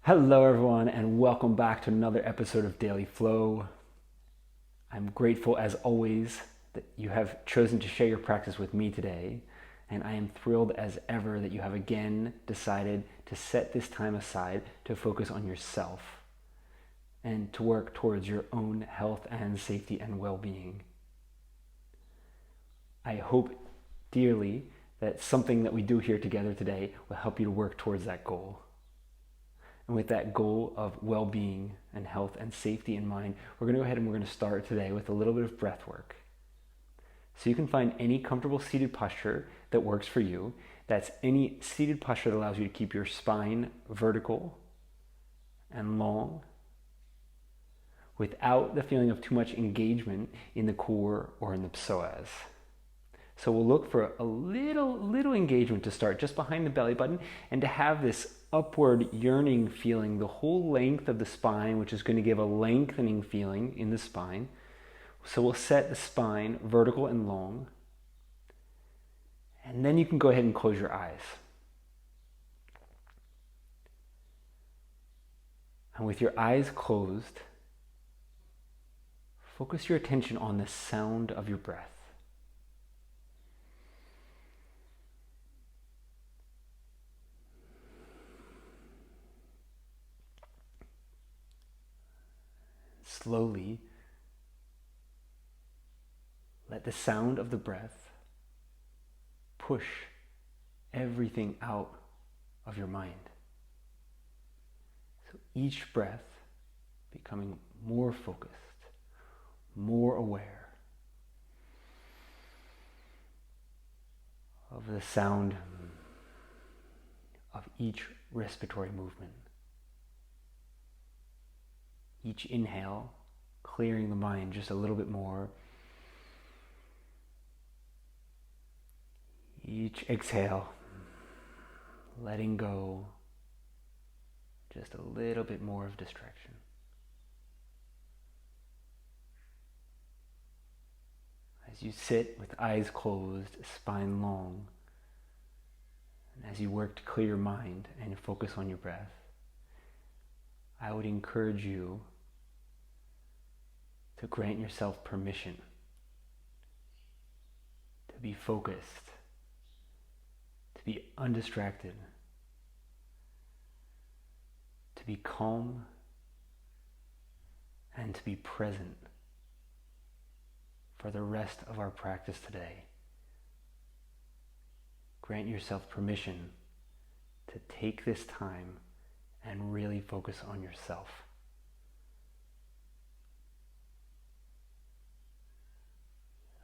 Hello, everyone, and welcome back to another episode of Daily Flow. I'm grateful, as always, that you have chosen to share your practice with me today, and I am thrilled as ever that you have again decided to set this time aside to focus on yourself and to work towards your own health and safety and well-being. I hope dearly that something that we do here together today will help you to work towards that goal. And with that goal of well-being and health and safety in mind, we're going to go ahead and we're going to start today with a little bit of breath work. So you can find any comfortable seated posture that works for you. That's any seated posture that allows you to keep your spine vertical and long without the feeling of too much engagement in the core or in the psoas. So we'll look for a little engagement to start just behind the belly button and to have this upward yearning feeling the whole length of the spine, which is going to give a lengthening feeling in the spine. So we'll set the spine vertical and long. And then you can go ahead and close your eyes. And with your eyes closed, focus your attention on the sound of your breath. Slowly, let the sound of the breath push everything out of your mind. So each breath becoming more focused, more aware of the sound of each respiratory movement. Each inhale, clearing the mind just a little bit more. Each exhale, letting go just a little bit more of distraction. As you sit with eyes closed, spine long, and as you work to clear your mind and focus on your breath, I would encourage you to grant yourself permission to be focused, to be undistracted, to be calm, and to be present for the rest of our practice today. Grant yourself permission to take this time and really focus on yourself.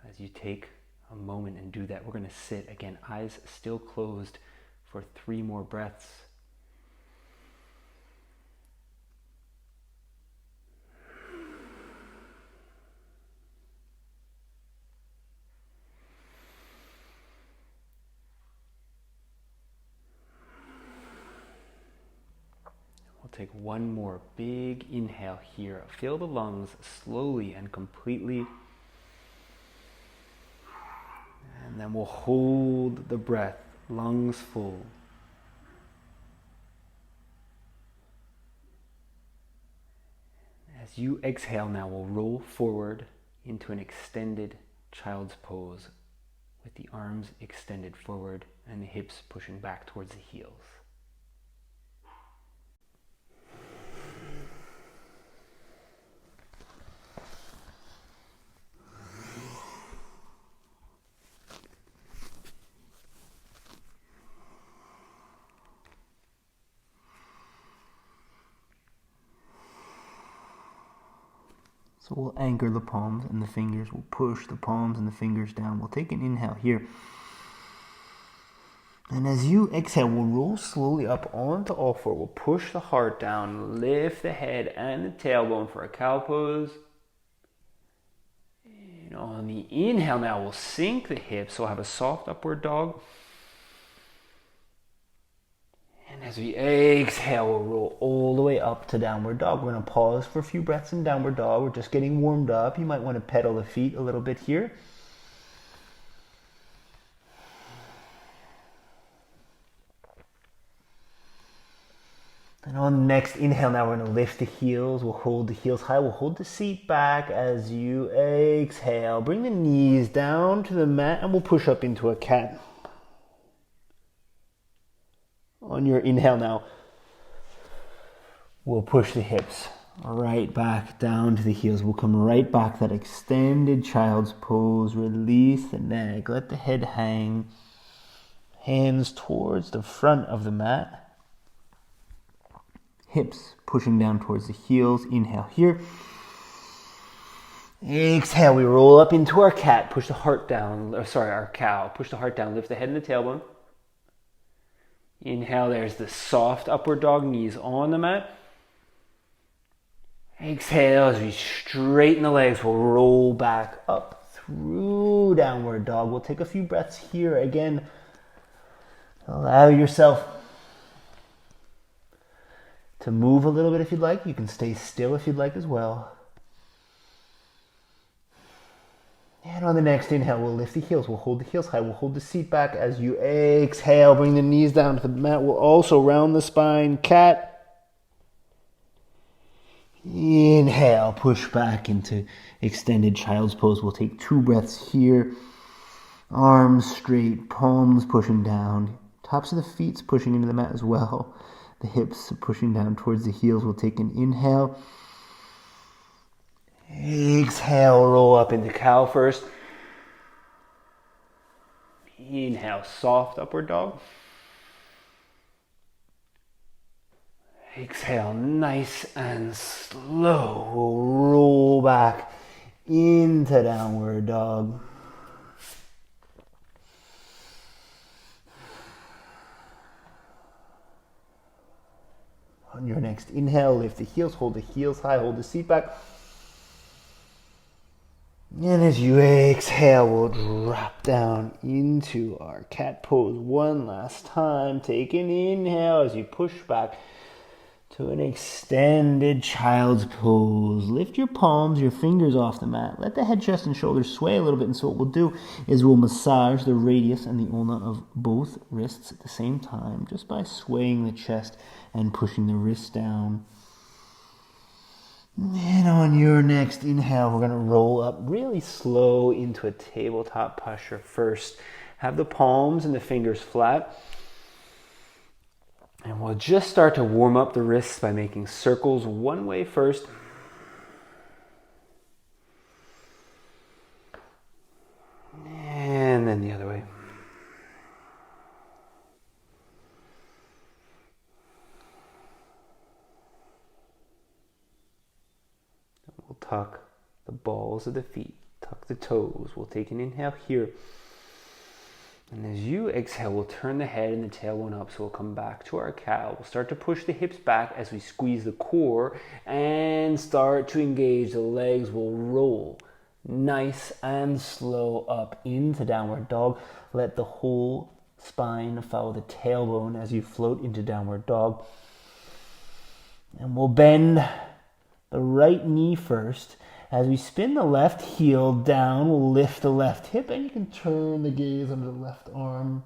As you take a moment and do that, we're going to sit again, eyes still closed, for 3 more breaths. We'll take one more big inhale here. Fill the lungs slowly and completely. And then we'll hold the breath, lungs full. As you exhale now, we'll roll forward into an extended child's pose with the arms extended forward and the hips pushing back towards the heels. So we'll anchor the palms and the fingers. We'll push the palms and the fingers down. We'll take an inhale here. And as you exhale, we'll roll slowly up onto all four. We'll push the heart down, lift the head and the tailbone for a cow pose. And on the inhale now, we'll sink the hips. We'll have a soft upward dog. And as we exhale, we'll roll all the way up to downward dog. We're going to pause for a few breaths in downward dog. We're just getting warmed up. You might want to pedal the feet a little bit here. And on the next inhale, now we're going to lift the heels. We'll hold the heels high. We'll hold the seat back as you exhale. Bring the knees down to the mat and we'll push up into a cat. On your inhale now, we'll push the hips right back down to the heels. We'll come right back, that extended child's pose. Release the neck. Let the head hang. Hands towards the front of the mat. Hips pushing down towards the heels. Inhale here. Exhale, we roll up into our cat. Push the heart down. Our cow. Push the heart down. Lift the head and the tailbone. Inhale, there's the soft upward dog, knees on the mat. Exhale, as we straighten the legs, we'll roll back up through downward dog. We'll take a few breaths here. Again, allow yourself to move a little bit if you'd like. You can stay still if you'd like as well. And on the next inhale, we'll lift the heels. We'll hold the heels high. We'll hold the seat back as you exhale. Bring the knees down to the mat. We'll also round the spine. Cat. Inhale. Push back into extended child's pose. We'll take 2 breaths here. Arms straight. Palms pushing down. Tops of the feet pushing into the mat as well. The hips pushing down towards the heels. We'll take an inhale. Exhale, roll up into cow first. Inhale, soft upward dog. Exhale, nice and slow. We'll roll back into downward dog. On your next inhale, lift the heels, hold the heels high, hold the seat back. And as you exhale, we'll drop down into our cat pose one last time. Take an inhale as you push back to an extended child's pose. Lift your palms, your fingers off the mat. Let the head, chest, and shoulders sway a little bit. And so what we'll do is we'll massage the radius and the ulna of both wrists at the same time, just by swaying the chest and pushing the wrists down. And on your next inhale, we're going to roll up really slow into a tabletop posture first. Have the palms and the fingers flat. And we'll just start to warm up the wrists by making circles one way first. And then the other way. We'll tuck the balls of the feet, tuck the toes. We'll take an inhale here. And as you exhale, we'll turn the head and the tailbone up, so we'll come back to our cow. We'll start to push the hips back as we squeeze the core and start to engage. The legs will roll nice and slow up into downward dog. Let the whole spine follow the tailbone as you float into downward dog. And we'll bend the right knee first. As we spin the left heel down, we'll lift the left hip, and you can turn the gaze under the left arm.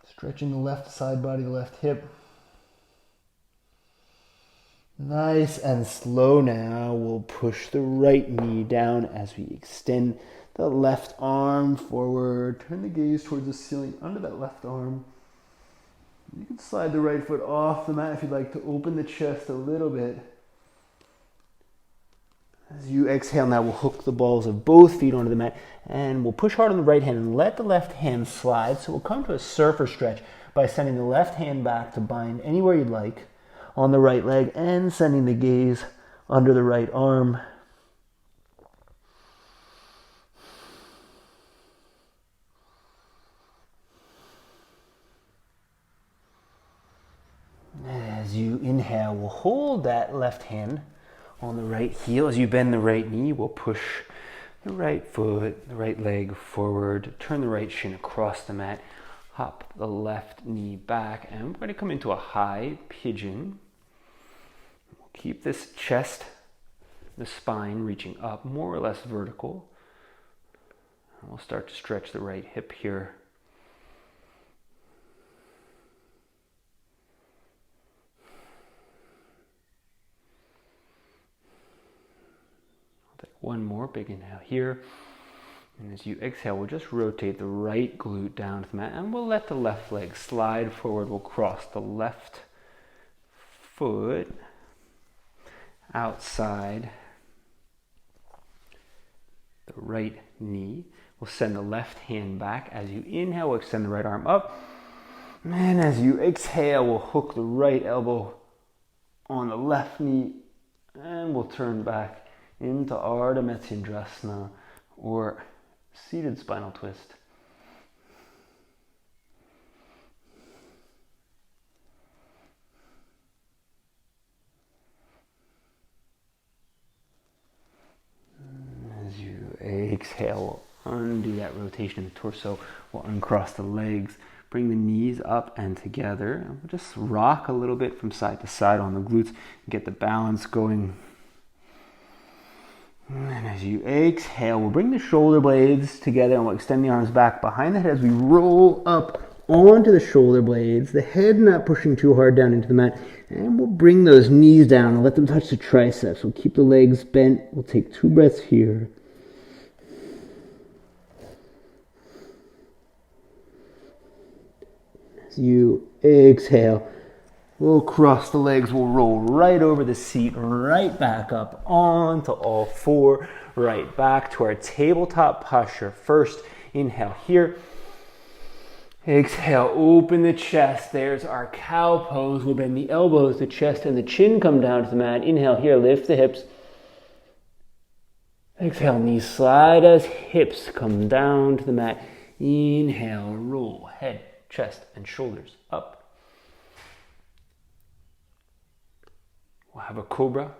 Stretching the left side body, the left hip. Nice and slow now. We'll push the right knee down as we extend the left arm forward. Turn the gaze towards the ceiling under that left arm. You can slide the right foot off the mat if you'd like to open the chest a little bit. As you exhale now, we'll hook the balls of both feet onto the mat, and we'll push hard on the right hand and let the left hand slide. So we'll come to a surfer stretch by sending the left hand back to bind anywhere you'd like on the right leg and sending the gaze under the right arm. As you inhale, we'll hold that left hand on the right heel. As you bend the right knee, we'll push the right foot, the right leg forward, turn the right shin across the mat, hop the left knee back, and we're going to come into a high pigeon. We'll keep this chest, the spine reaching up, more or less vertical. And we'll start to stretch the right hip here. One more, big inhale here. And as you exhale, we'll just rotate the right glute down to the mat, and we'll let the left leg slide forward. We'll cross the left foot outside the right knee. We'll send the left hand back. As you inhale, we'll extend the right arm up. And as you exhale, we'll hook the right elbow on the left knee, and we'll turn back into Ardha Matsyendrasana, or seated spinal twist. As you exhale, undo that rotation in the torso. We'll uncross the legs, bring the knees up and together, and we'll just rock a little bit from side to side on the glutes, get the balance going. And as you exhale, we'll bring the shoulder blades together, and we'll extend the arms back behind the head as we roll up onto the shoulder blades, the head not pushing too hard down into the mat, and we'll bring those knees down and let them touch the triceps. We'll keep the legs bent. We'll take 2 breaths here. As you exhale, we'll cross the legs, we'll roll right over the seat, right back up onto all 4, right back to our tabletop posture. First, inhale here. Exhale, open the chest. There's our cow pose. We'll bend the elbows, the chest, and the chin come down to the mat. Inhale here, lift the hips. Exhale, knees slide as hips come down to the mat. Inhale, roll, head, chest, and shoulders up. We'll have a cobra.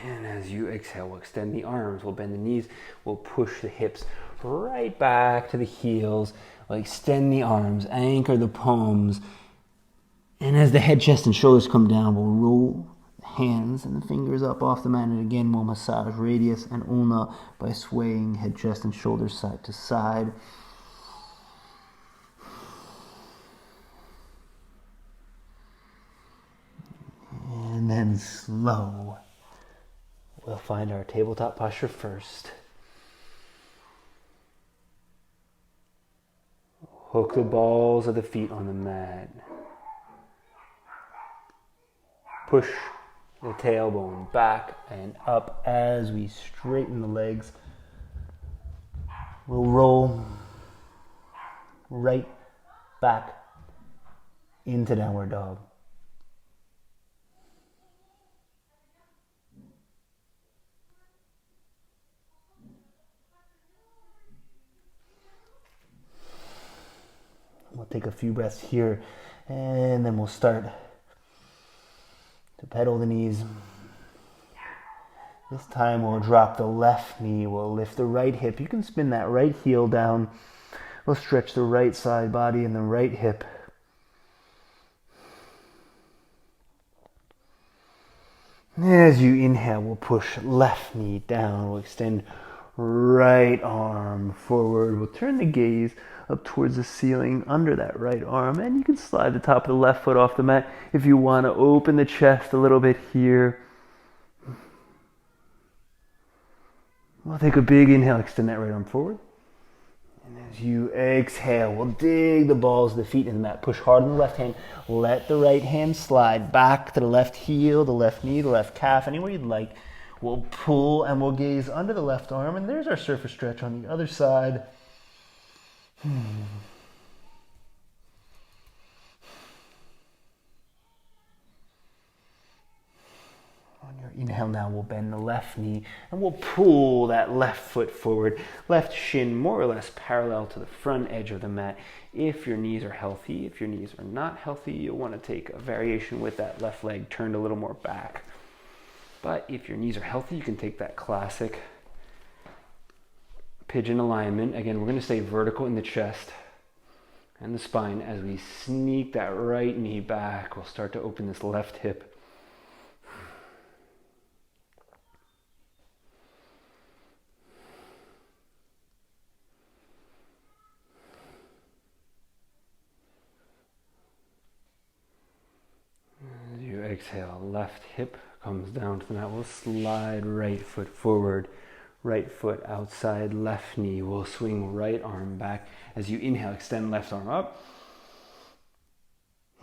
And as you exhale, we'll extend the arms, we'll bend the knees, we'll push the hips right back to the heels, we'll extend the arms, anchor the palms, and as the head, chest, and shoulders come down, we'll roll the hands and the fingers up off the mat, and again we'll massage radius and ulna by swaying head, chest, and shoulders side to side. And then slow, we'll find our tabletop posture first. Hook the balls of the feet on the mat. Push the tailbone back and up as we straighten the legs. We'll roll right back into downward dog. We'll take a few breaths here, and then we'll start to pedal the knees. This time we'll drop the left knee, we'll lift the right hip. You can spin that right heel down. We'll stretch the right side body and the right hip. As you inhale, we'll push left knee down. We'll extend right arm forward. We'll turn the gaze up towards the ceiling under that right arm, and you can slide the top of the left foot off the mat if you want to open the chest a little bit here. We'll take a big inhale, extend that right arm forward. And as you exhale, we'll dig the balls of the feet in the mat. Push hard on the left hand. Let the right hand slide back to the left heel, the left knee, the left calf, anywhere you'd like. We'll pull and we'll gaze under the left arm, and there's our surface stretch on the other side. On your inhale now, we'll bend the left knee and we'll pull that left foot forward, left shin more or less parallel to the front edge of the mat. If your knees are healthy, if your knees are not healthy, you'll want to take a variation with that left leg turned a little more back. But if your knees are healthy, you can take that classic pigeon alignment. Again, we're going to stay vertical in the chest and the spine. As we sneak that right knee back, we'll start to open this left hip. As you exhale, left hip comes down to the mat. We'll slide right foot forward, right foot outside, left knee. We'll swing right arm back. As you inhale, extend left arm up.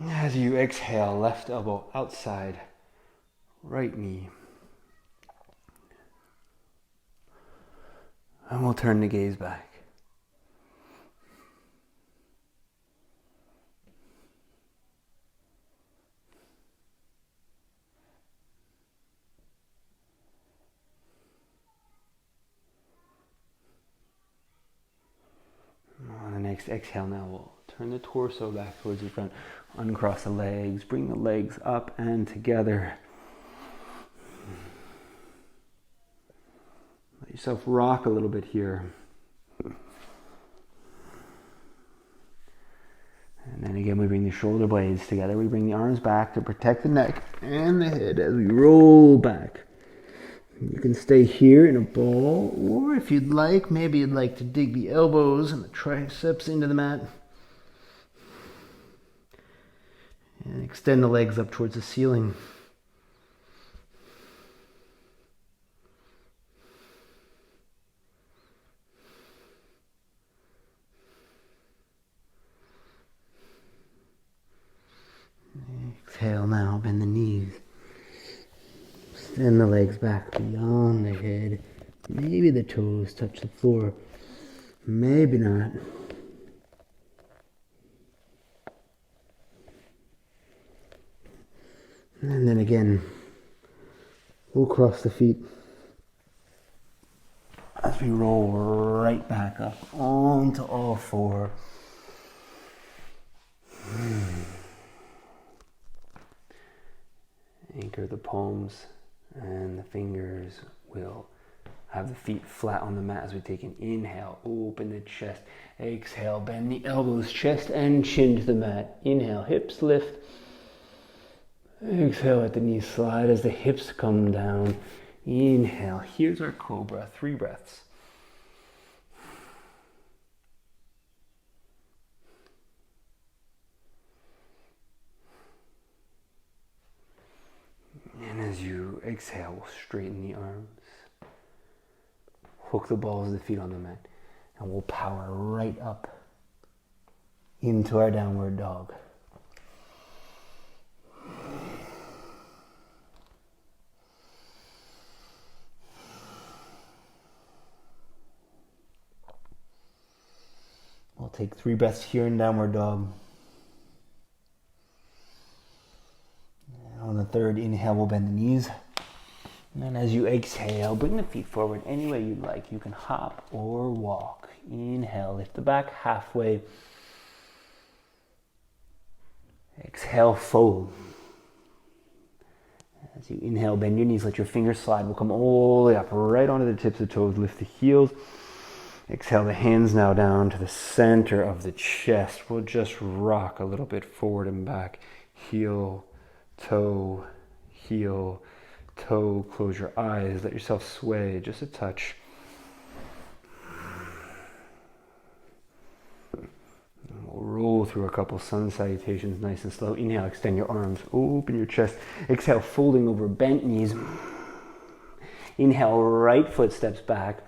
As you exhale, left elbow outside, right knee. And we'll turn the gaze back. On the next exhale now, we'll turn the torso back towards the front. Uncross the legs, bring the legs up and together. Let yourself rock a little bit here. And then again, we bring the shoulder blades together. We bring the arms back to protect the neck and the head as we roll back. You can stay here in a ball, or if you'd like, maybe you'd like to dig the elbows and the triceps into the mat. And extend the legs up towards the ceiling. Exhale now, bend the knees. Extend the legs back beyond the head. Maybe the toes touch the floor. Maybe not. And then again, we'll cross the feet as we roll right back up onto all four. Anchor the palms and the fingers. Will have the feet flat on the mat as we take an inhale, open the chest. Exhale, bend the elbows, chest and chin to the mat. Inhale, hips lift. Exhale, let the knees slide as the hips come down. Inhale, here's our cobra, 3 breaths. And as you exhale, we'll straighten the arms. Hook the balls of the feet on the mat. And we'll power right up into our downward dog. We'll take 3 breaths here in downward dog. And on the third inhale, we'll bend the knees. And then as you exhale, bring the feet forward any way you'd like. You can hop or walk. Inhale, lift the back halfway. Exhale, fold. As you inhale, bend your knees, let your fingers slide. We'll come all the way up, right onto the tips of the toes. Lift the heels. Exhale the hands now down to the center of the chest. We'll just rock a little bit forward and back. Heel, toe, heel, toe. Close your eyes. Let yourself sway just a touch. We'll roll through a couple sun salutations nice and slow. Inhale, extend your arms. Open your chest. Exhale, folding over bent knees. Inhale, right foot steps back.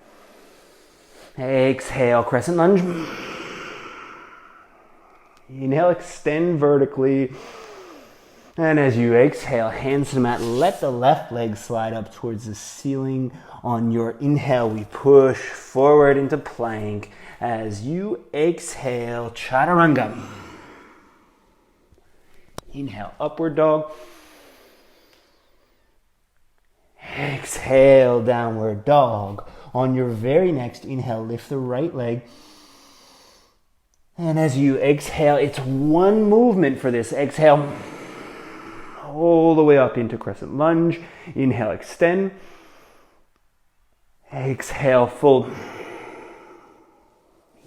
Exhale, crescent lunge. Inhale, extend vertically. And as you exhale, hands to the mat, let the left leg slide up towards the ceiling. On your inhale, we push forward into plank. As you exhale, chaturanga. Inhale, upward dog. Exhale, downward dog. On your very next inhale, lift the right leg. And as you exhale, it's one movement for this. Exhale, all the way up into crescent lunge. Inhale, extend. Exhale, fold.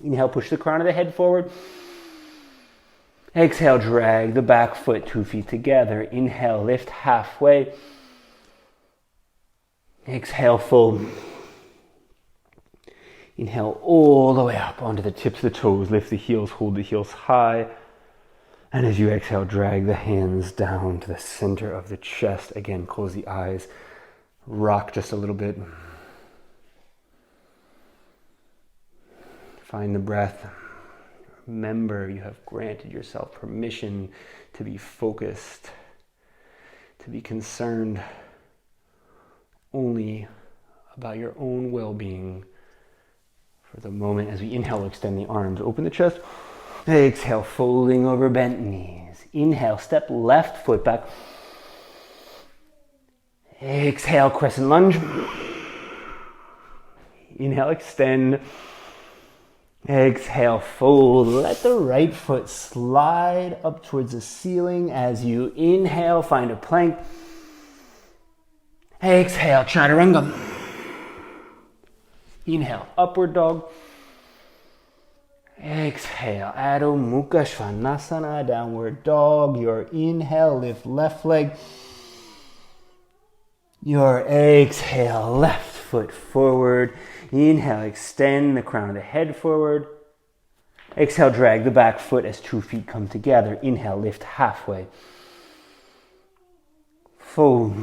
Inhale, push the crown of the head forward. Exhale, drag the back foot 2 feet together. Inhale, lift halfway. Exhale, fold. Inhale all the way up onto the tips of the toes. Lift the heels, hold the heels high. And as you exhale, drag the hands down to the center of the chest. Again, close the eyes, rock just a little bit. Find the breath. Remember, you have granted yourself permission to be focused, to be concerned only about your own well-being for the moment. As we inhale, extend the arms, open the chest. Exhale, folding over bent knees. Inhale, step left foot back. Exhale, crescent lunge. Inhale, extend. Exhale, fold. Let the right foot slide up towards the ceiling. As you inhale, find a plank. Exhale, chaturanga. Inhale, upward dog. Exhale, Adho Mukha Svanasana, downward dog. Your inhale, lift left leg. Your exhale, left foot forward. Inhale, extend the crown of the head forward. Exhale, drag the back foot as 2 feet come together. Inhale, lift halfway. Fold.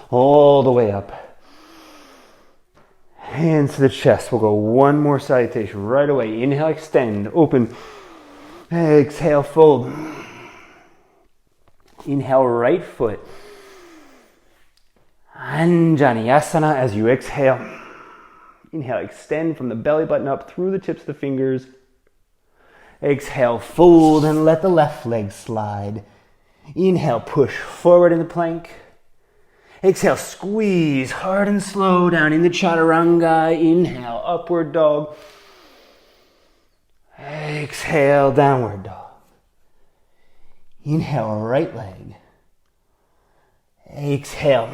All the way up. Hands to the chest. We'll go one more salutation right away. Inhale, extend, open. Exhale, fold. Inhale, right foot. Anjaneyasana as you exhale. Inhale, extend from the belly button up through the tips of the fingers. Exhale, fold and let the left leg slide. Inhale, push forward in the plank. Exhale, squeeze hard and slow down in the chaturanga. Inhale, upward dog. Exhale, downward dog. Inhale, right leg. Exhale.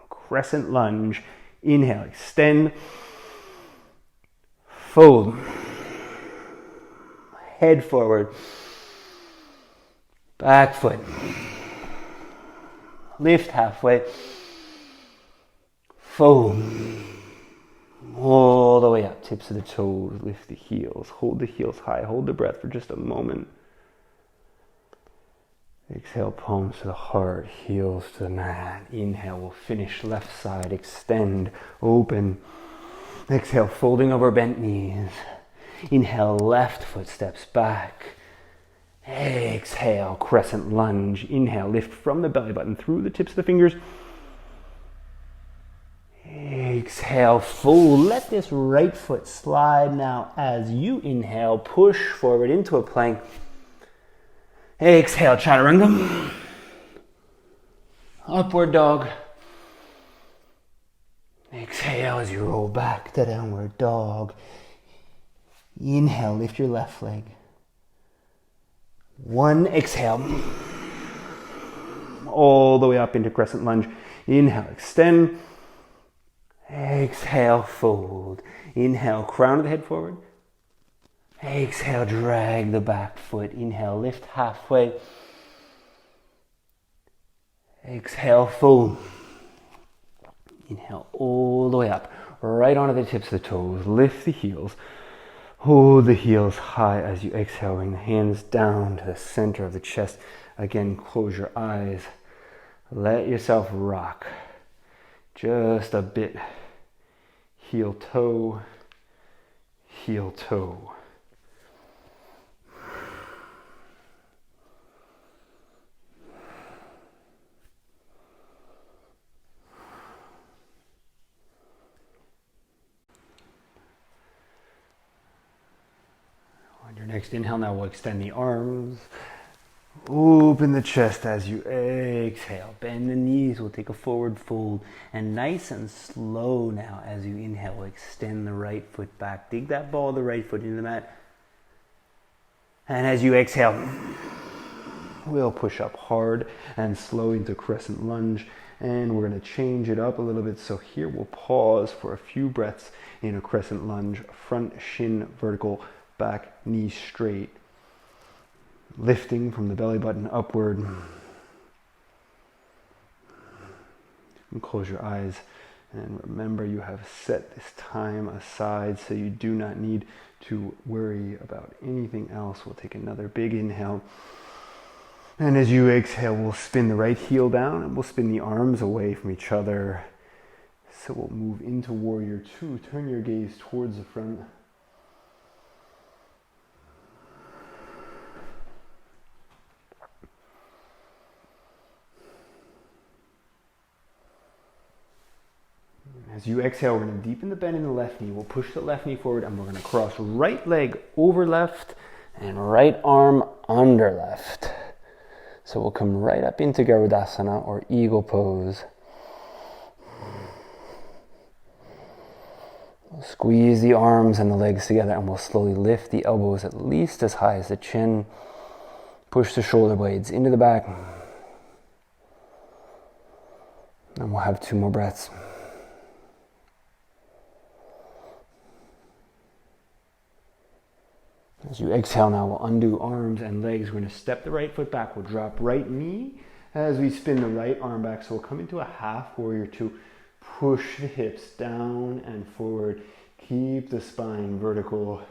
Crescent lunge. Inhale, extend. Fold. Head forward. Back foot. Lift halfway. Fold. All the way up. Tips of the toes. Lift the heels. Hold the heels high. Hold the breath for just a moment. Exhale, palms to the heart. Heels to the mat. Inhale, we'll finish left side. Extend. Open. Exhale, folding over bent knees. Inhale, left foot steps back. Exhale, crescent lunge. Inhale, lift from the belly button through the tips of the fingers. Exhale, fold. Let this right foot slide now. As you inhale, push forward into a plank. Exhale, chaturanga. Upward dog. Exhale as you roll back to downward dog. Inhale, lift your left leg. One, exhale. All the way up into crescent lunge. Inhale, extend. Exhale, fold. Inhale, crown of the head forward. Exhale, drag the back foot. Inhale, lift halfway. Exhale, fold. Inhale, all the way up. Right onto the tips of the toes. Lift the heels. Hold the heels high as you exhale. Bring the hands down to the center of the chest. Again, close your eyes. Let yourself rock. Just a bit. Heel toe. Heel toe. Next inhale, now we'll extend the arms. Open the chest as you exhale. Bend the knees, we'll take a forward fold. And nice and slow now as you inhale, we'll extend the right foot back. Dig that ball of the right foot into the mat. And as you exhale, we'll push up hard and slow into crescent lunge. And we're going to change it up a little bit. So here we'll pause for a few breaths in a crescent lunge. Front shin vertical. Back, knees straight, lifting from the belly button upward. You can close your eyes And remember, you have set this time aside, so you do not need to worry about anything else. We'll take another big inhale. And as you exhale, we'll spin the right heel down and we'll spin the arms away from each other. So we'll move into Warrior Two. Turn your gaze towards the front. As you exhale, we're going to deepen the bend in the left knee. We'll push the left knee forward and we're going to cross right leg over left and right arm under left. So we'll come right up into Garudasana or Eagle Pose. We'll squeeze the arms and the legs together and we'll slowly lift the elbows at least as high as the chin. Push the shoulder blades into the back. And we'll have 2 more breaths. As you exhale now, we'll undo arms and legs. We're going to step the right foot back. We'll drop right knee as we spin the right arm back. So we'll come into a half Warrior Two. Push the hips down and forward. Keep the spine vertical.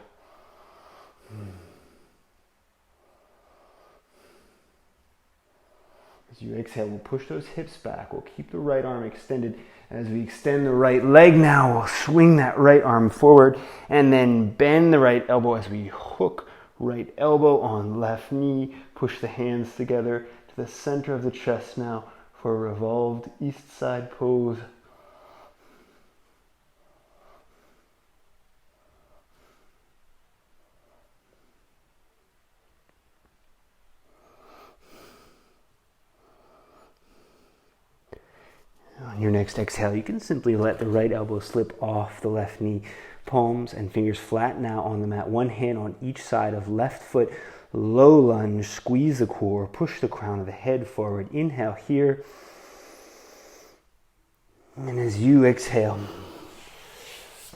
As you exhale, we'll push those hips back. We'll keep the right arm extended. As we extend the right leg now, we'll swing that right arm forward and then bend the right elbow as we hook right elbow on left knee. Push the hands together to the center of the chest now for a revolved east side pose. On your next exhale, you can simply let the right elbow slip off the left knee. Palms and fingers flat now on the mat. One hand on each side of left foot. Low lunge, squeeze the core, push the crown of the head forward. Inhale here. And as you exhale,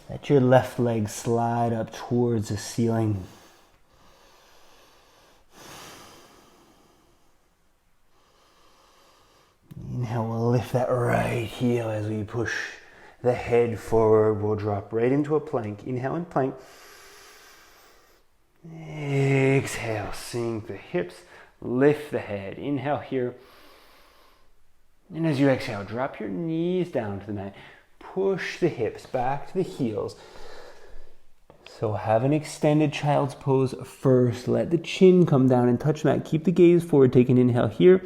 let your left leg slide up towards the ceiling. Inhale, we'll lift that right heel as we push the head forward. We'll drop right into a plank. Inhale and plank. Exhale, sink the hips, lift the head. Inhale here. And as you exhale, drop your knees down to the mat. Push the hips back to the heels. So have an extended child's pose first. Let the chin come down and touch mat. Keep the gaze forward. Take an inhale here.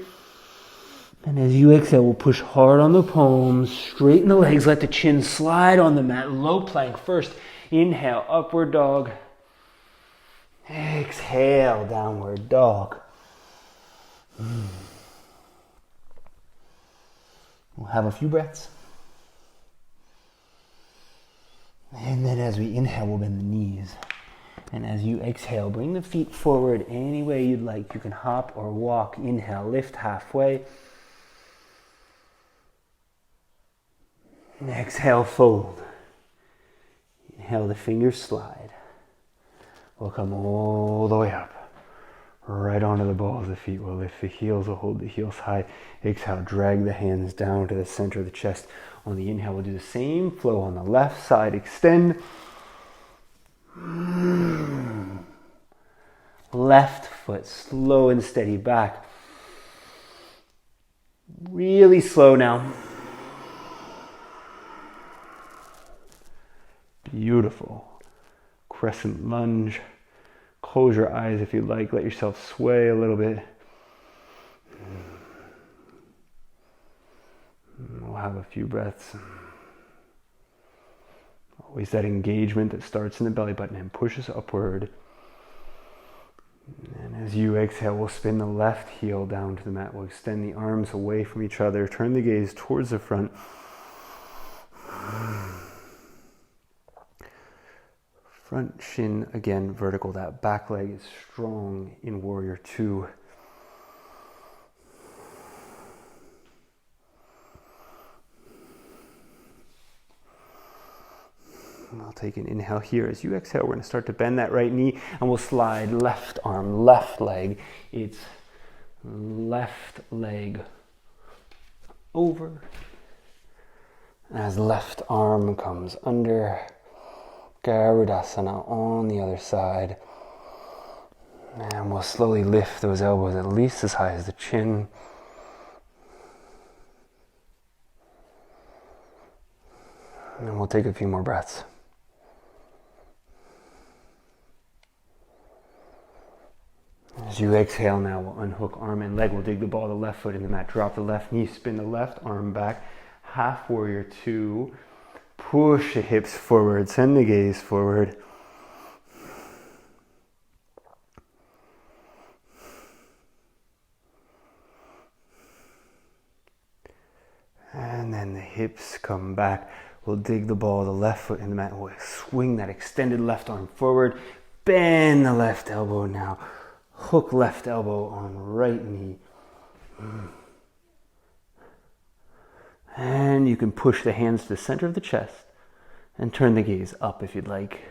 And as you exhale, we'll push hard on the palms, straighten the legs, let the chin slide on the mat. Low plank first. Inhale, upward dog. Exhale, downward dog. We'll have a few breaths. And then as we inhale, we'll bend the knees. And as you exhale, bring the feet forward any way you'd like. You can hop or walk. Inhale, lift halfway. And exhale, fold. Inhale, the fingers slide. We'll come all the way up. Right onto the balls of the feet. We'll lift the heels. We'll hold the heels high. Exhale, drag the hands down to the center of the chest. On the inhale, we'll do the same flow on the left side. Extend. Left foot, slow and steady back. Really slow now. Beautiful. Crescent lunge. Close your eyes if you like. Let yourself sway a little bit. We'll have a few breaths. Always that engagement that starts in the belly button and pushes upward. And as you exhale, we'll spin the left heel down to the mat. We'll extend the arms away from each other. Turn the gaze towards the front. Front shin, again, vertical. That back leg is strong in Warrior Two. And I'll take an inhale here. As you exhale, we're going to start to bend that right knee and we'll slide left arm, left leg. It's left leg over, As left arm comes under, Garudasana on the other side. And we'll slowly lift those elbows at least as high as the chin. And we'll take a few more breaths. As you exhale now, we'll unhook arm and leg. We'll dig the ball of the left foot in the mat. Drop the left knee, spin the left arm back. Half warrior two. Push the hips forward, send the gaze forward. And then the hips come back. We'll dig the ball of the left foot in the mat. We'll swing that extended left arm forward. Bend the left elbow now. Hook left elbow on right knee. And you can push the hands to the center of the chest and turn the gaze up if you'd like.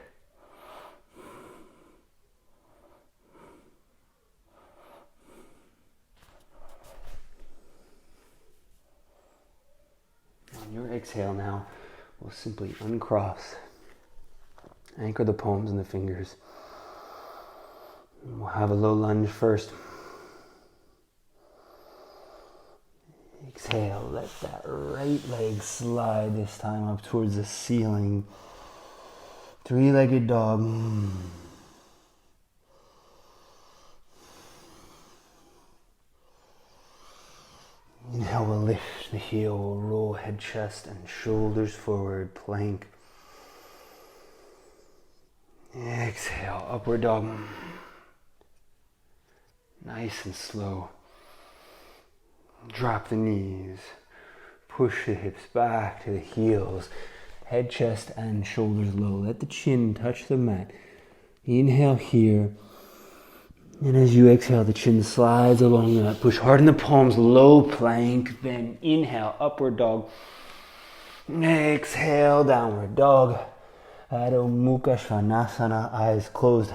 On your exhale now, we'll simply uncross. Anchor the palms and the fingers. We'll have a low lunge first. Exhale, let that right leg slide this time up towards the ceiling. Three-legged dog. Inhale, we'll lift the heel, we'll roll head, chest, and shoulders forward, plank. Exhale, upward dog. Nice and slow. Drop the knees. Push the hips back to the heels. Head, chest, and shoulders low. Let the chin touch the mat. Inhale here. And as you exhale, the chin slides along the mat. Push hard in the palms, low plank. Then inhale, upward dog. Exhale, downward dog. Adho Mukha Svanasana, eyes closed.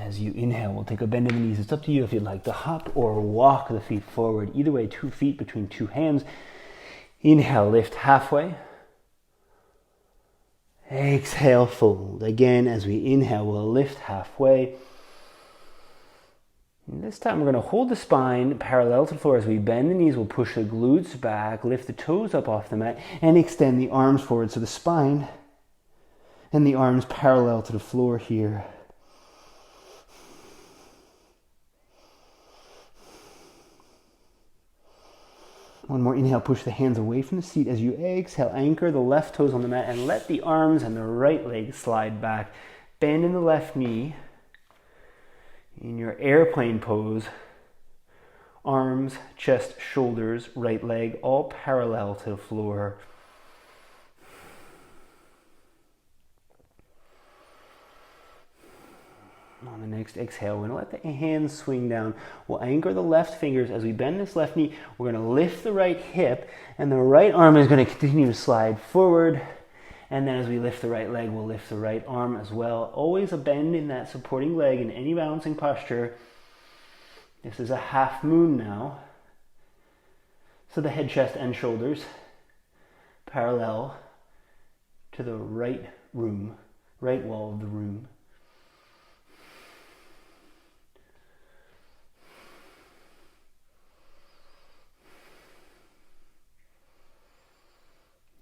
As you inhale, we'll take a bend in the knees. It's up to you if you'd like to hop or walk the feet forward. Either way, 2 feet between 2 hands. Inhale, lift halfway. Exhale, fold. Again, as we inhale, we'll lift halfway. And this time we're going to hold the spine parallel to the floor. As we bend the knees, we'll push the glutes back, lift the toes up off the mat, and extend the arms forward. So the spine and the arms parallel to the floor here. One more inhale, push the hands away from the seat. As you exhale, anchor the left toes on the mat and let the arms and the right leg slide back. Bend in the left knee. In your airplane pose, arms, chest, shoulders, right leg, all parallel to the floor. On the next exhale, we're going to let the hands swing down. We'll anchor the left fingers. As we bend this left knee, we're going to lift the right hip, and the right arm is going to continue to slide forward. And then as we lift the right leg, we'll lift the right arm as well. Always a bend in that supporting leg in any balancing posture. This is a half moon now. So the head, chest, and shoulders parallel to the right wall of the room.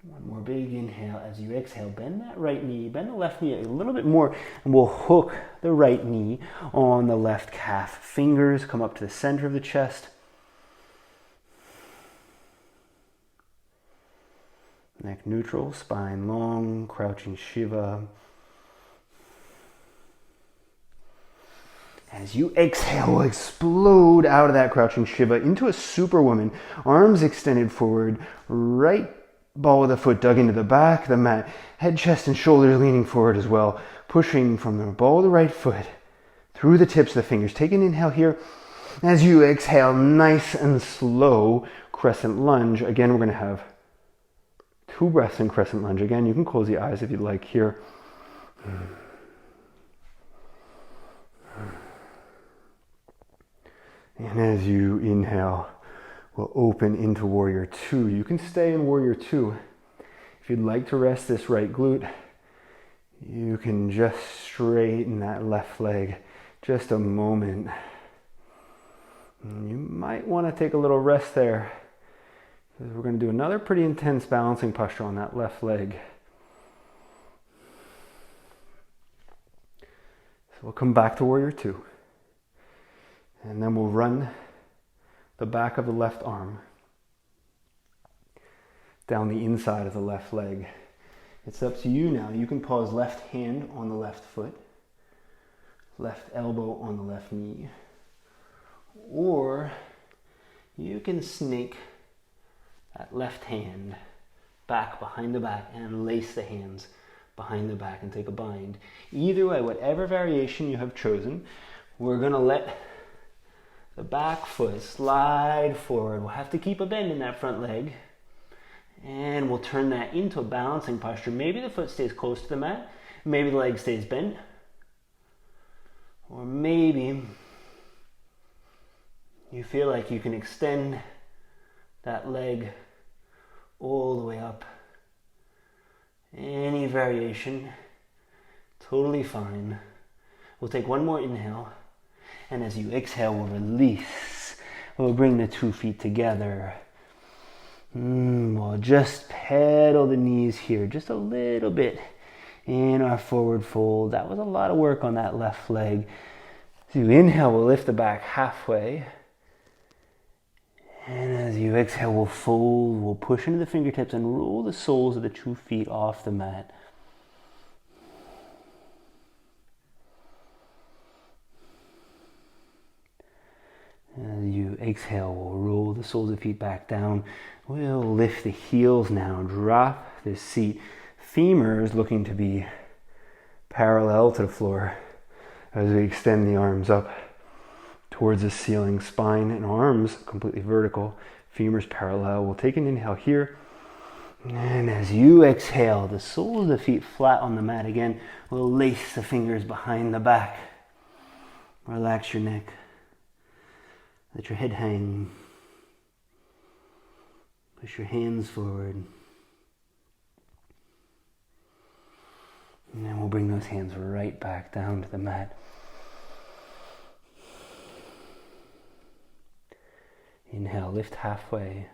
One more big inhale. As you exhale, bend that right knee, bend the left knee a little bit more, and we'll hook the right knee on the left calf. Fingers come up to the center of the chest. Neck neutral, spine long, crouching Shiva. As you exhale, explode out of that crouching Shiva into a superwoman. Arms extended forward, right ball of the foot dug into the back of the mat. Head, chest, and shoulders leaning forward as well. Pushing from the ball of the right foot through the tips of the fingers. Take an inhale here. As you exhale, nice and slow, crescent lunge. Again, we're going to have 2 breaths in crescent lunge. Again, you can close the eyes if you'd like here. And as you inhale, we'll open into Warrior Two. You can stay in Warrior Two. If you'd like to rest this right glute, you can just straighten that left leg just a moment. And you might want to take a little rest there, because we're going to do another pretty intense balancing posture on that left leg. So we'll come back to Warrior Two. And then we'll run the back of the left arm down the inside of the left leg. It's up to you now. You can pause left hand on the left foot, left elbow on the left knee, or you can snake that left hand back behind the back and lace the hands behind the back and take a bind. Either way, whatever variation you have chosen, we're going to let the back foot slide forward. We'll have to keep a bend in that front leg, and we'll turn that into a balancing posture. Maybe the foot stays close to the mat, maybe the leg stays bent, or maybe you feel like you can extend that leg all the way up. Any variation, totally fine. We'll take one more inhale, and as you exhale, we'll release. We'll bring the 2 feet together. We'll just pedal the knees here just a little bit in our forward fold. That was a lot of work on that left leg. As you inhale, we'll lift the back halfway. And as you exhale, we'll fold, we'll push into the fingertips and roll the soles of the 2 feet off the mat. As you exhale, we'll roll the soles of the feet back down. We'll lift the heels now, drop the seat. Femurs looking to be parallel to the floor as we extend the arms up towards the ceiling. Spine and arms completely vertical, femurs parallel. We'll take an inhale here. And as you exhale, the soles of the feet flat on the mat again. We'll lace the fingers behind the back. Relax your neck. Let your head hang. Push your hands forward. And then we'll bring those hands right back down to the mat. Inhale, lift halfway.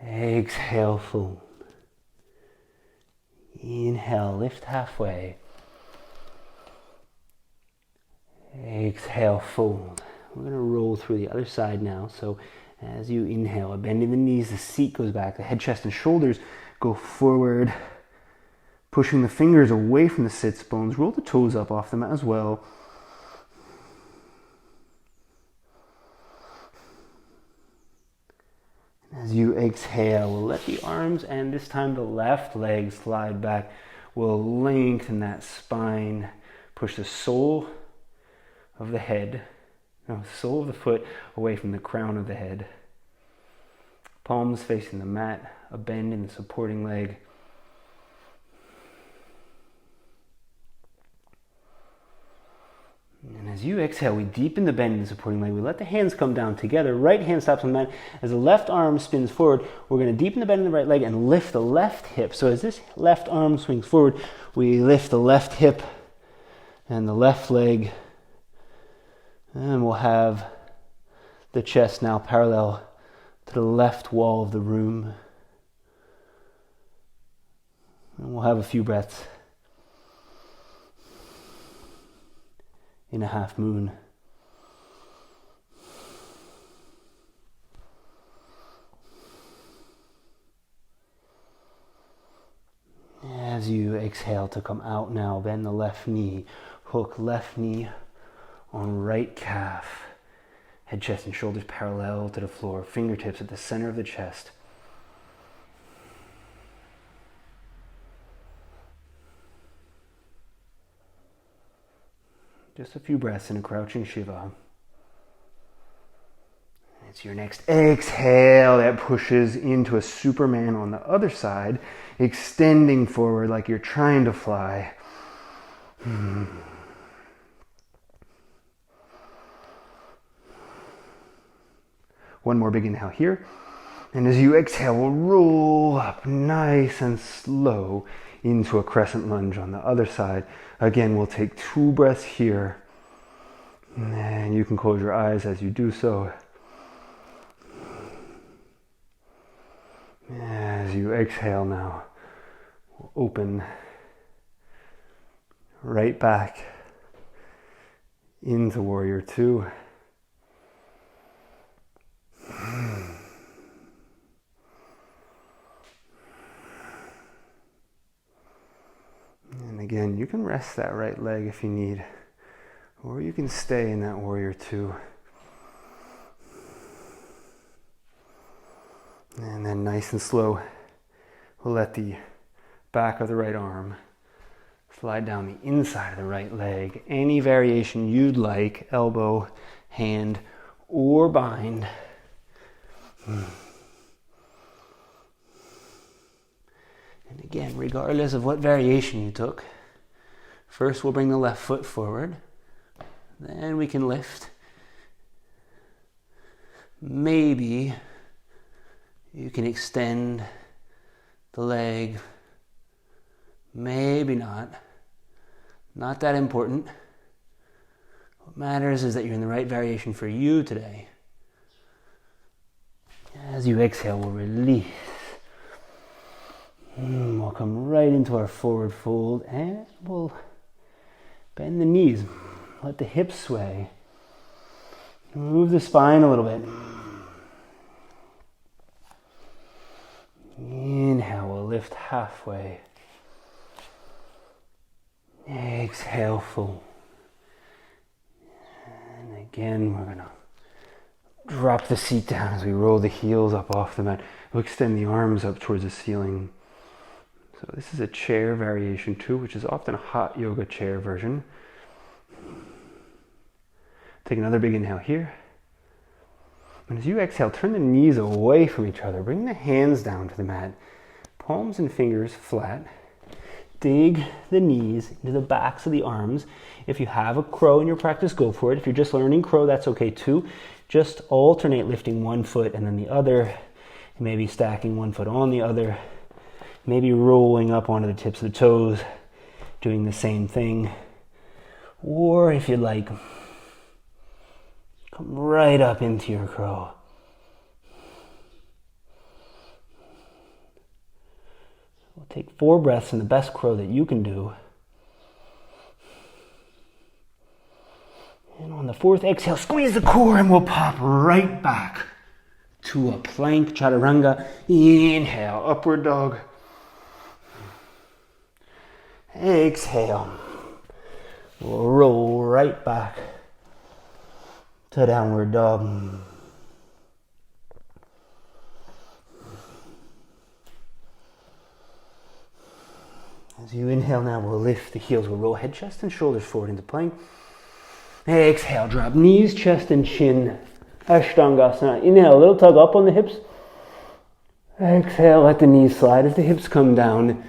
Exhale, fold. Inhale, lift halfway. Exhale, fold. We're going to roll through the other side now. So as you inhale, bending the knees, the seat goes back, the head, chest, and shoulders go forward, pushing the fingers away from the sits bones. Roll the toes up off the mat as well. As you exhale, we'll let the arms and this time the left leg slide back. We'll lengthen that spine, push the sole of the head, sole of the foot away from the crown of the head. Palms facing the mat, a bend in the supporting leg. And as you exhale, we deepen the bend in the supporting leg. We let the hands come down together. Right hand stops on the mat. As the left arm spins forward, we're going to deepen the bend in the right leg and lift the left hip. So as this left arm swings forward, we lift the left hip and the left leg. And we'll have the chest now parallel to the left wall of the room. And we'll have a few breaths in a half moon. As you exhale to come out now, bend the left knee, hook left knee on right calf. Head, chest, and shoulders parallel to the floor. Fingertips at the center of the chest. Just a few breaths in a crouching Shiva. It's your next exhale that pushes into a Superman on the other side, extending forward like you're trying to fly. One more big inhale here. And as you exhale, we'll roll up nice and slow into a crescent lunge on the other side. Again, we'll take 2 breaths here. And you can close your eyes as you do so. As you exhale now, we'll open right back into Warrior Two. And again, you can rest that right leg if you need, or you can stay in that Warrior Two. And then nice and slow, we'll let the back of the right arm slide down the inside of the right leg. Any variation you'd like, elbow, hand, or bind. And again, regardless of what variation you took, first we'll bring the left foot forward, then we can lift. Maybe you can extend the leg, maybe not. Not that important. What matters is that you're in the right variation for you today. As you exhale, we'll release. We'll come right into our forward fold and we'll bend the knees. Let the hips sway. Move the spine a little bit. Inhale, we'll lift halfway. Exhale, full. And again, we're gonna drop the seat down as we roll the heels up off the mat. We'll extend the arms up towards the ceiling. So this is a chair variation too, which is often a hot yoga chair version. Take another big inhale here. And as you exhale, turn the knees away from each other. Bring the hands down to the mat. Palms and fingers flat. Dig the knees into the backs of the arms. If you have a crow in your practice, go for it. If you're just learning crow, that's okay too. Just alternate lifting one foot and then the other. Maybe stacking one foot on the other. Maybe rolling up onto the tips of the toes, doing the same thing. Or if you'd like, come right up into your crow. We'll take 4 breaths in the best crow that you can do. And on the 4th exhale, squeeze the core and we'll pop right back to a plank chaturanga. Inhale, upward dog. Exhale. We'll roll right back to downward dog. As you inhale now, we'll lift the heels. We'll roll head, chest, and shoulders forward into plank. Exhale, drop knees, chest, and chin. Ashtangasana. Inhale, a little tug up on the hips. Exhale, let the knees slide as the hips come down.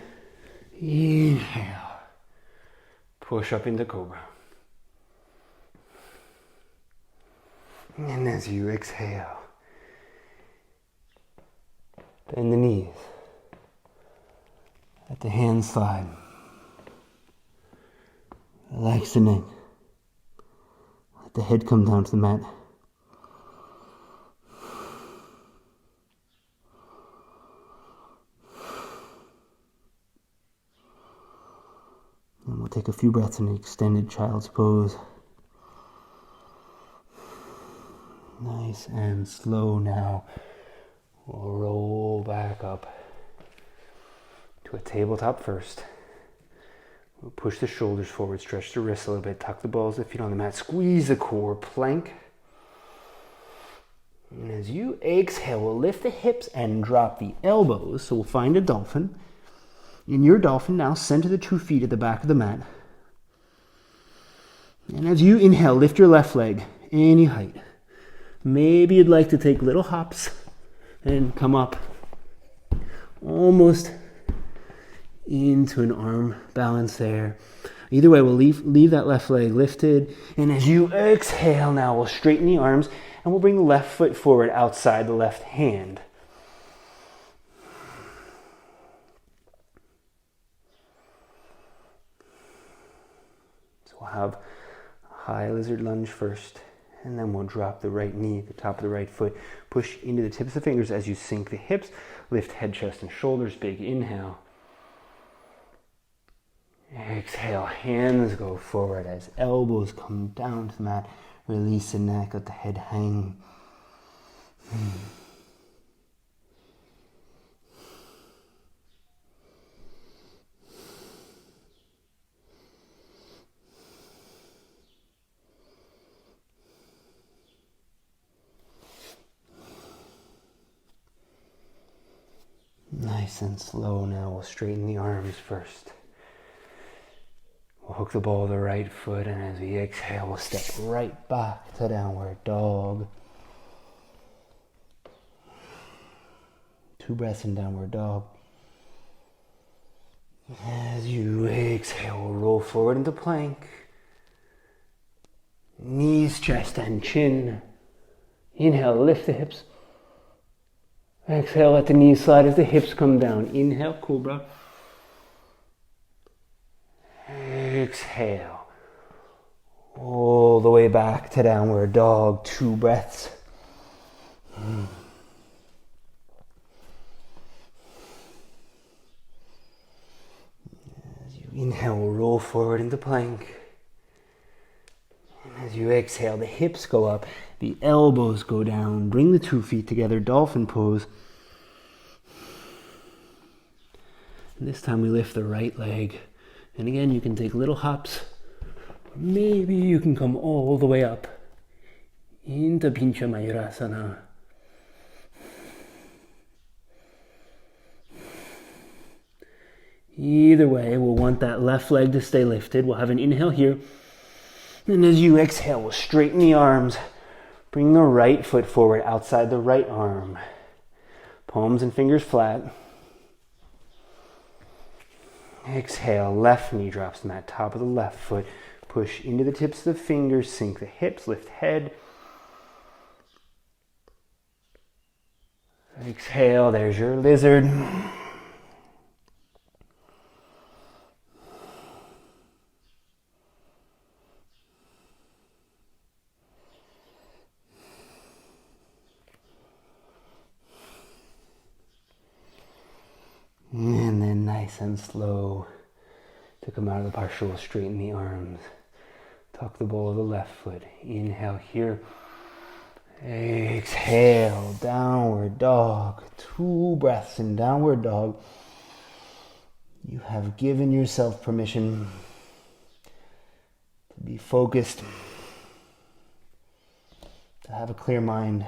Inhale. Push up into cobra. And as you exhale, bend the knees. Let the hands slide. Relax the neck. Let the head come down to the mat. And we'll take a few breaths in an extended child's pose. Nice and slow now. We'll roll back up to a tabletop first. We'll push the shoulders forward, stretch the wrists a little bit, tuck the balls of the feet on the mat, squeeze the core, plank. And as you exhale, we'll lift the hips and drop the elbows. So we'll find a dolphin. In your dolphin, now center the 2 feet at the back of the mat. And as you inhale, lift your left leg any height. Maybe you'd like to take little hops and come up almost into an arm balance there. Either way, we'll leave that left leg lifted. And as you exhale now, we'll straighten the arms and we'll bring the left foot forward outside the left hand. So we'll have a high lizard lunge first, and then we'll drop the right knee, the top of the right foot, push into the tips of the fingers as you sink the hips, lift head, chest, and shoulders, big inhale. Exhale, hands go forward as elbows come down to the mat. Release the neck, let the head hang. Nice and slow now. We'll straighten the arms first. We'll hook the ball of the right foot, and as we exhale, we'll step right back to downward dog. 2 breaths in downward dog. As you exhale, we'll roll forward into plank. Knees, chest, and chin. Inhale, lift the hips. Exhale, let the knees slide as the hips come down. Inhale, cobra. Exhale. All the way back to downward dog. 2 breaths. As you inhale, roll forward into plank. And as you exhale, the hips go up, the elbows go down. Bring the 2 feet together, dolphin pose. And this time we lift the right leg. And again, you can take little hops. Maybe you can come all the way up into Pincha Mayurasana. Either way, we'll want that left leg to stay lifted. We'll have an inhale here. And as you exhale, we'll straighten the arms. Bring the right foot forward outside the right arm. Palms and fingers flat. Exhale, left knee drops on that top of the left foot. Push into the tips of the fingers, sink the hips, lift head. Exhale, there's your lizard. And then nice and slow to come out of the partial, straighten the arms. Tuck the ball of the left foot. Inhale here. Exhale, downward dog. 2 breaths in downward dog. You have given yourself permission to be focused, to have a clear mind,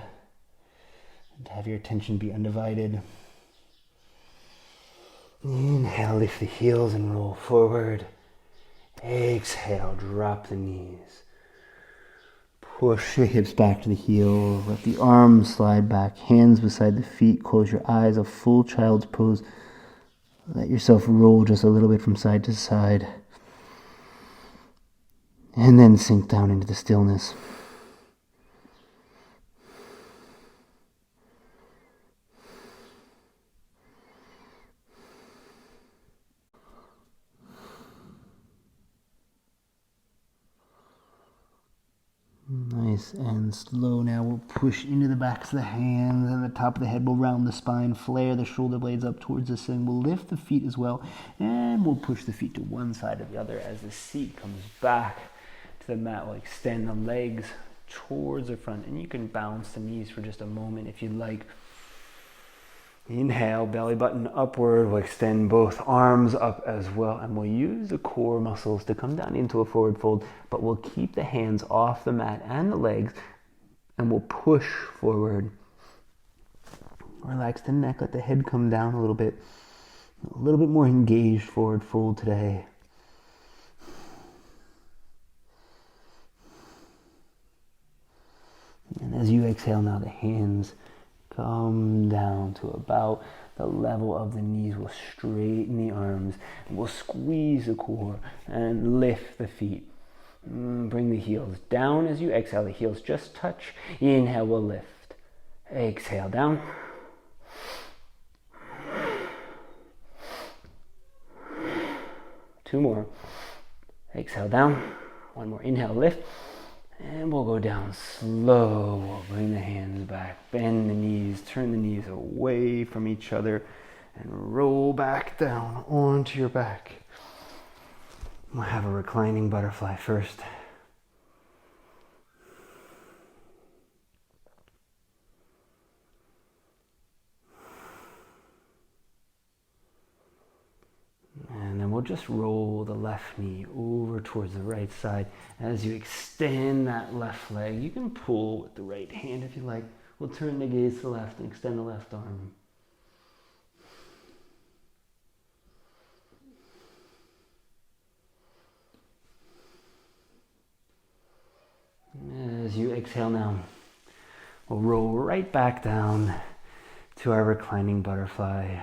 and to have your attention be undivided. Inhale, lift the heels and roll forward. Exhale, drop the knees. Push the hips back to the heels. Let the arms slide back, hands beside the feet. Close your eyes, a full child's pose. Let yourself roll just a little bit from side to side. And then sink down into the stillness. Nice and slow. Now we'll push into the backs of the hands and the top of the head. We'll round the spine, flare the shoulder blades up towards the ceiling. We'll lift the feet as well, and we'll push the feet to one side or the other as the seat comes back to the mat. We'll extend the legs towards the front, and you can bounce the knees for just a moment if you'd like. Inhale, belly button upward. We'll extend both arms up as well, and we'll use the core muscles to come down into a forward fold, but we'll keep the hands off the mat and the legs, and we'll push forward. Relax the neck, let the head come down a little bit more engaged forward fold today. And as you exhale now, the hands come down to about the level of the knees. We'll straighten the arms. And we'll squeeze the core and lift the feet. Bring the heels down as you exhale. The heels just touch. Inhale, we'll lift. Exhale, down. Two more. Exhale, down. One more. Inhale, lift. And we'll go down slow. We'll bring the hands back. Bend the knees. Turn the knees away from each other. And roll back down onto your back. We'll have a reclining butterfly first. And then we'll just roll the left knee over towards the right side. As you extend that left leg, you can pull with the right hand if you like. We'll turn the gaze to the left and extend the left arm. As you exhale now, we'll roll right back down to our reclining butterfly.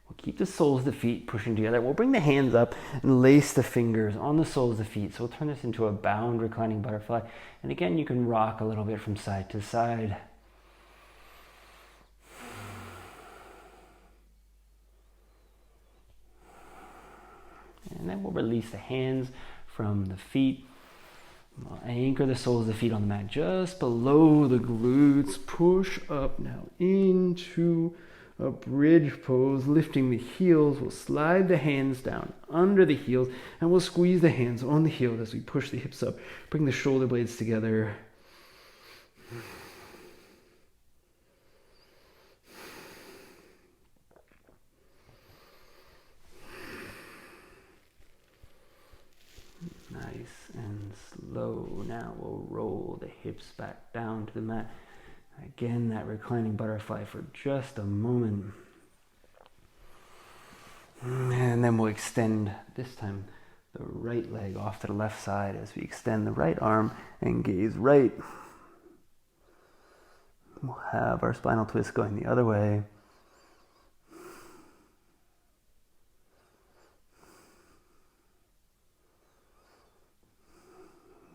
We'll keep the soles of the feet pushing together. We'll bring the hands up and lace the fingers on the soles of the feet. So we'll turn this into a bound reclining butterfly. And again, you can rock a little bit from side to side. And then we'll release the hands from the feet. We'll anchor the soles of the feet on the mat just below the glutes. Push up now into a bridge pose, lifting the heels. We'll slide the hands down under the heels and we'll squeeze the hands on the heels as we push the hips up. Bring the shoulder blades together. Nice and slow. Now we'll roll the hips back down to the mat. Again, that reclining butterfly for just a moment. And then we'll extend, this time, the right leg off to the left side as we extend the right arm and gaze right. We'll have our spinal twist going the other way.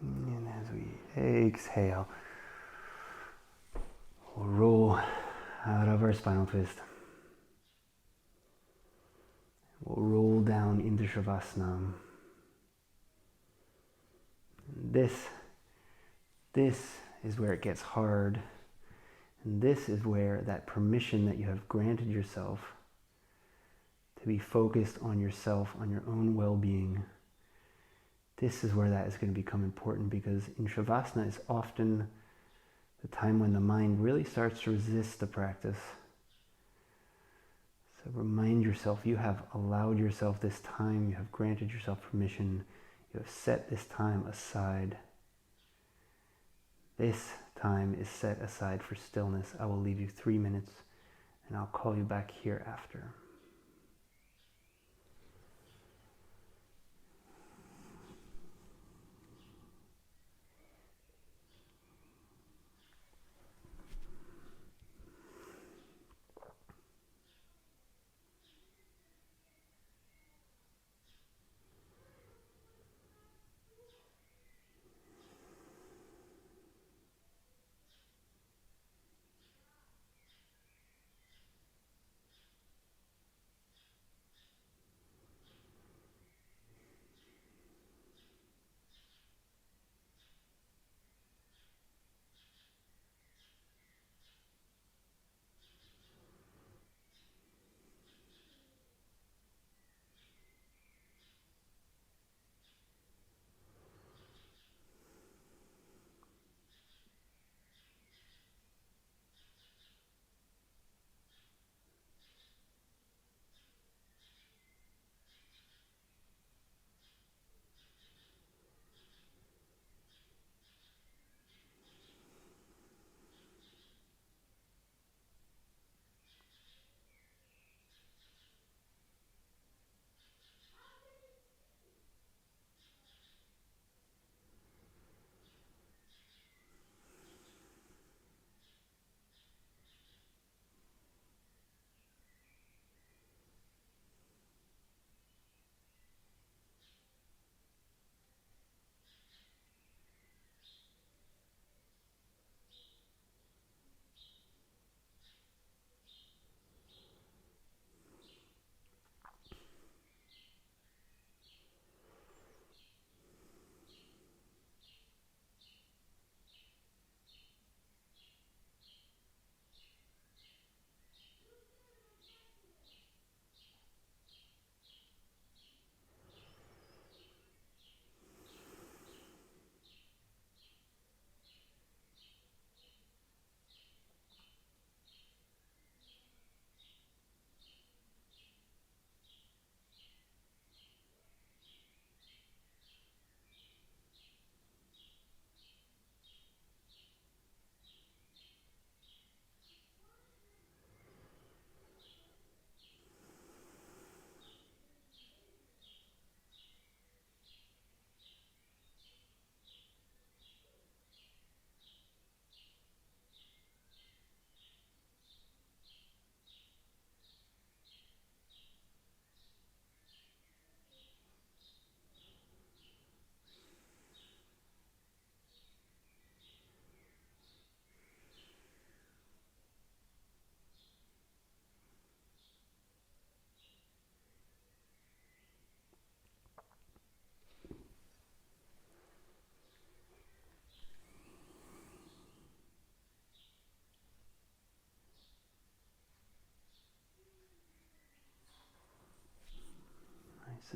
And as we exhale, we'll roll out of our spinal twist. We'll roll down into Shavasana. This is where it gets hard. And this is where that permission that you have granted yourself to be focused on yourself, on your own well-being, this is where that is going to become important, because in Shavasana is often the time when the mind really starts to resist the practice. So remind yourself, you have allowed yourself this time, you have granted yourself permission, you have set this time aside. This time is set aside for stillness. I will leave you 3 minutes and I'll call you back here after.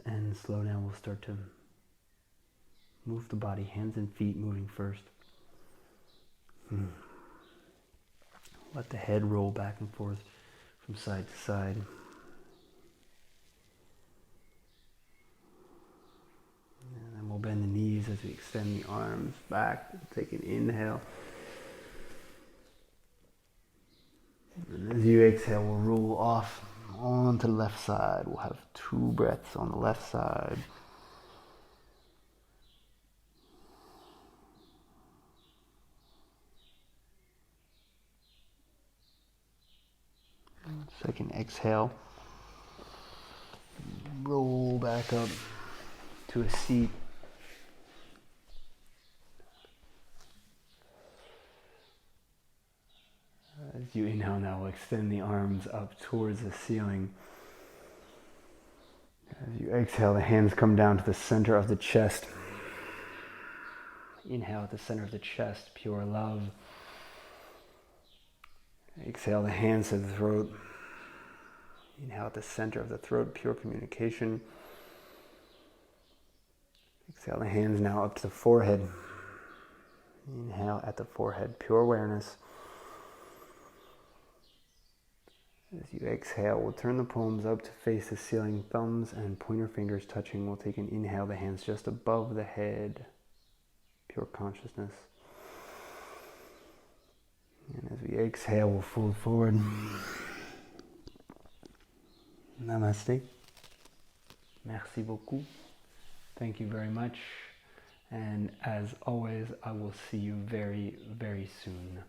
And slow down, we'll start to move the body, hands and feet moving first. Let the head roll back and forth from side to side. And then we'll bend the knees as we extend the arms back. Take an inhale. And as you exhale, we'll roll off onto the left side. We'll have 2 breaths on the left side. Second exhale. Roll back up to a seat. As you inhale now, we'll extend the arms up towards the ceiling. As you exhale, the hands come down to the center of the chest. Inhale at the center of the chest, pure love. Exhale the hands to the throat. Inhale at the center of the throat, pure communication. Exhale the hands now up to the forehead. Inhale at the forehead, pure awareness. As you exhale, we'll turn the palms up to face the ceiling, thumbs and pointer fingers touching. We'll take an inhale, the hands just above the head, pure consciousness. And as we exhale, we'll fold forward. Namaste. Merci beaucoup. Thank you very much. And as always, I will see you very, very soon.